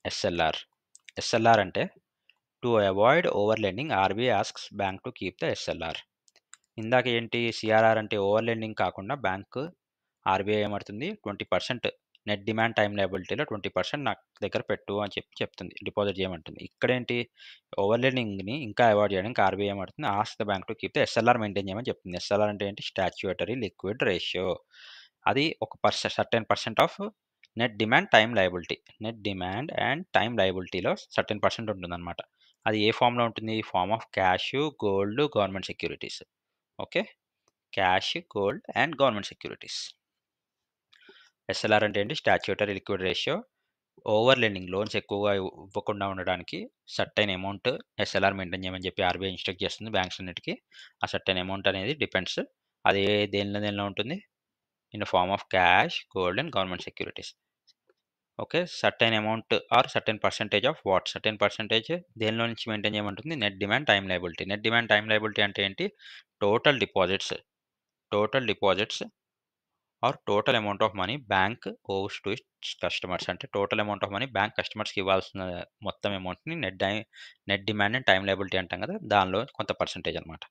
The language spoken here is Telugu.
ఎస్ఎల్ఆర్. ఎస్ఎల్ఆర్ అంటే to avoid over lending RBI asks bank to keep the SLR. ఇందాక ఏంటి సీఆర్ఆర్ అంటే ఓవర్ లెండింగ్ కాకుండా బ్యాంకు ఆర్‌బీఐ ఏమంటుంది 20% నెట్ డిమాండ్ టైమ్ లయబిలిటీలో 20% నాకు దగ్గర పెట్టు అని చెప్తుంది. డిపాజిట్ చేయమంటుంది. ఇక్కడేంటి ఓవర్ లెండింగ్‌ని ఇంకా అవాయిడ్ చేయడానికి ఆర్‌బీఐ ఏమంటుంది ask the bank to keep the SLR maintain చేయమని చెప్తుంది. ఎస్ఎల్ఆర్ అంటే ఏంటి స్టాట్యూటరీ లిక్విడ్ రేషియో. అది ఒక certain percent of net demand time liability. Net demand and time లయబిలిటీలో సర్టెన్ పర్సెంట్ ఉంటుందన్నమాట. అది ఏ ఫార్మ్‌లో ఉంటుంది? Form of cash, gold, government securities. Okay. Cash, gold and government securities. SLR అంటే ఏంటి? Statutory liquid ratio. Over lending loans ఎక్కువగా ఇవ్వకుండా ఉండడానికి సర్టెన్ అమౌంట్ ఎస్ఎల్ఆర్ మెయింటైన్ చేయమని చెప్పి ఆర్‌బీఐ ఇన్‌స్ట్రక్ట్ చేస్తుంది బ్యాంక్స్ అన్నిటికి. ఆ సర్టెన్ అమౌంట్ అనేది డిపెండ్స్. అది దేనిలో ఉంటుంది? In the form of cash, gold and government securities. Okay. Certain amount or certain percentage of what? Certain percentage దేనిలో నుంచి మెయింటైన్ చేయమంటుంది? Net demand time liability. Net demand time liability అంటే ఏంటి? Total deposits or total amount of money bank owes to its customers. అంటే total amount of money bank కస్టమర్స్‌కి ఇవ్వాల్సిన మొత్తం అమౌంట్‌ని net demand and time liability అంటాం కదా! దానిలో కొంత పర్సెంటేజ్ అనమాట.